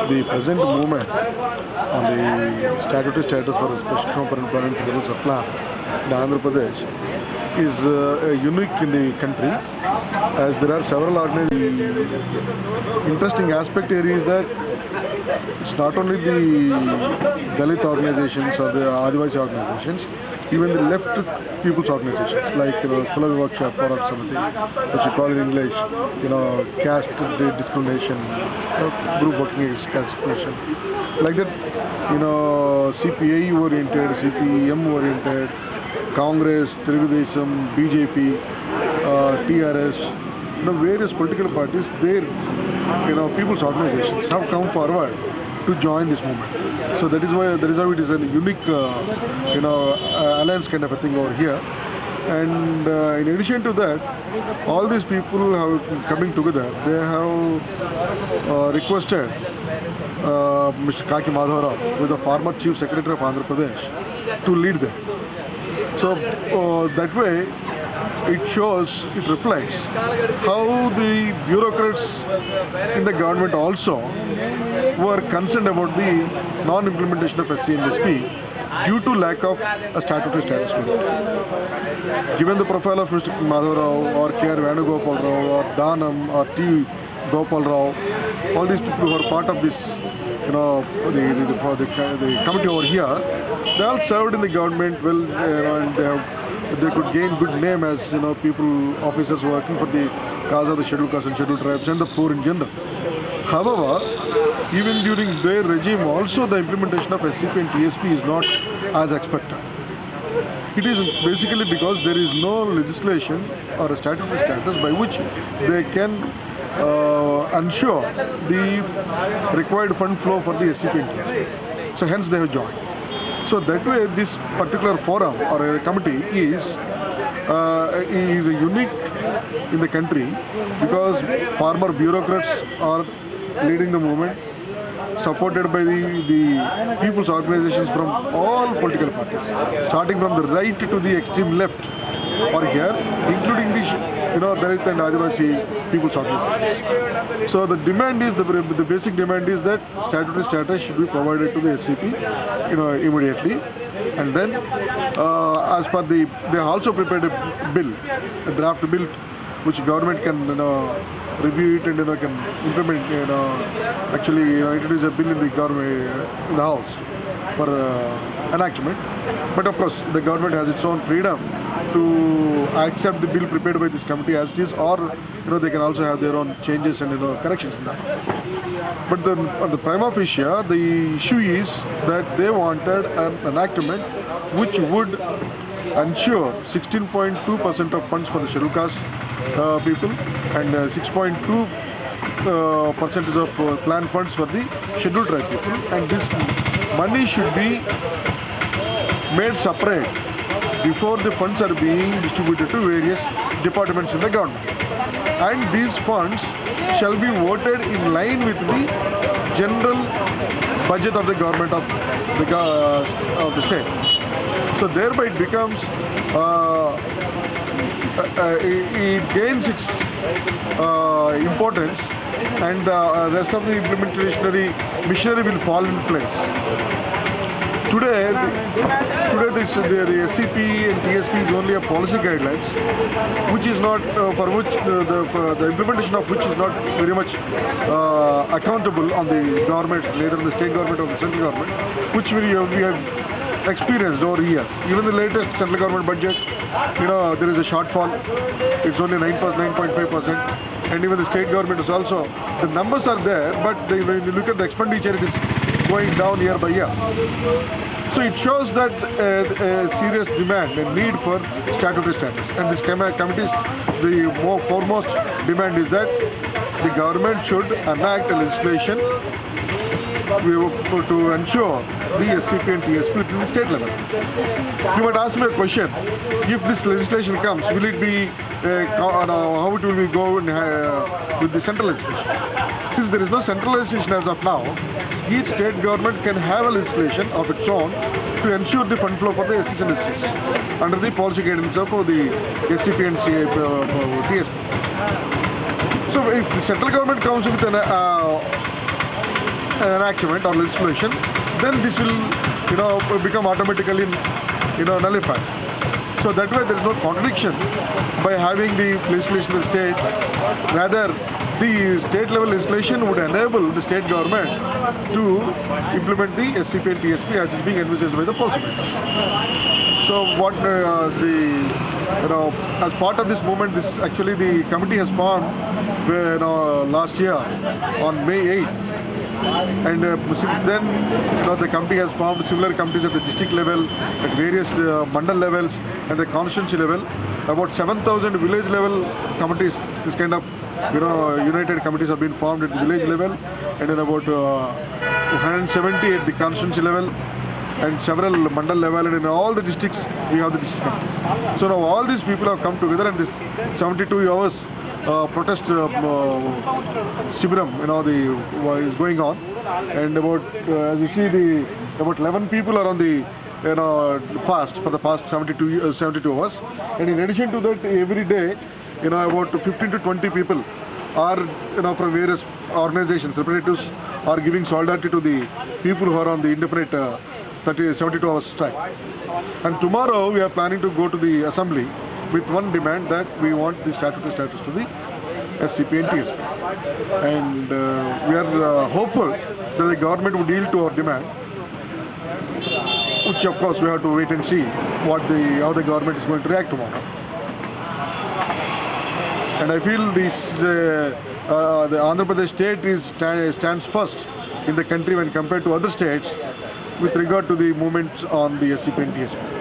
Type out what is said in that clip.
the present movement on the statutory status for special for employment rules of plan in Andhra Pradesh is unique in the country, as there are several organizations. The interesting aspect here is that it's not only the Dalit organizations or the Adivasi organizations, even the left people's organizations like Kula Vivaksha Porak Samiti, which you call in English, caste discrimination, group working against caste discrimination, like that, CPI oriented, CPM oriented, Congress, Telugudesam, BJP, TRS, various political parties, their people's organizations have come forward to join this movement. So that is how it is a unique alliance kind of a thing over here. And in addition to that, all these people have coming together. They have requested Mr. Kaki Madhav Rao, who is the former Chief Secretary of Andhra Pradesh, to lead them. So that way, it reflects how the bureaucrats in the government also were concerned about the non-implementation of SC and SP due to lack of a statutory status. Given the profile of Mr. Madhav Rao or K.R. Venugopal Rao or Danam or T. Gopal Rao, all these people who are part of this, the committee over here, they all served in the government well, and they could gain good name as officers working for the cause of the scheduled castes and scheduled tribes and the poor in general. However, even during their regime also, the implementation of SCP and TSP is not as expected. It is basically because there is no legislation or a statutory status by which they can ensure the required fund flow for the SCP and TSP. So hence they have joined. So that way, this particular forum or a committee is unique in the country because former bureaucrats are leading the movement, supported by the people's organizations from all political parties, starting from the right to the extreme left, or here, including the Dalit and Adivasi people's organizations. So the demand is, the basic demand is that statutory status should be provided to the SCP, immediately, and then as per they also prepared a bill, a draft bill, which government can review it and can implement. Actually introduce a bill in the government in the House for enactment. But of course, the government has its own freedom to accept the bill prepared by this committee as it is, or they can also have their own changes and corrections in that. But on the prima facie, the issue is that they wanted an enactment which would ensure 16.2% of funds for the scheduled caste people and 6.2% of planned funds for the scheduled tribe people, and this money should be made separate before the funds are being distributed to various departments in the government. And these funds shall be voted in line with the general budget of the government of the state. So thereby it becomes, it gains its importance, and the rest of the implementary machinery will fall in place. Today, the SCP and TSP is only a policy guidelines, which is not for which the implementation of which is not very much accountable on the government, neither the state government or the central government, which we have experienced over years. Even the latest central government budget, there is a shortfall. It's only 9.5%, and even the state government is also. The numbers are there, but when you look at the expenditure, it is going down year by year. So it shows that a serious demand, a need for statutory status. And this committee's foremost demand is that the government should enact a legislation to ensure the SCP and TSP at the state level. You might ask me a question: if this legislation comes, will it be how it will be go with the central legislation? Since there is no central legislation as of now, each state government can have a legislation of its own to ensure the fund flow for the SCs and SCs under the policy guidance of the SCP and TSP. So if the central government comes with an enactment or legislation, then this will, become automatically, nullified. So that way there is no contradiction by having the legislation in the state. Rather, the state level legislation would enable the state government to implement the SCP and TSP as is being envisaged by the Parliament. So what as part of this movement, actually the committee has formed last year on May 8th. And since then, the committee has formed similar committees at the district level, at various mandal levels, and the constituency level. About 7,000 village level committees, this kind of united committees have been formed at the village level, and then about 170 at the constituency level, and several mandal level, and in all the districts we have the district committees. So now all these people have come together, and this 72 hours protest Shibiram, is going on, and about as you see, about 11 people are on the fast for the past 72 hours, and in addition to that, every day, about 15 to 20 people are from various organizations, representatives are giving solidarity to the people who are on the indefinite 72 hours strike. And tomorrow we are planning to go to the assembly with one demand that we want the statutory status to the SCP and TSP. And we are hopeful that the government would yield to our demand, which of course we have to wait and see how the government is going to react tomorrow. And I feel the Andhra Pradesh state stands first in the country when compared to other states with regard to the movements on the SCP and TSP.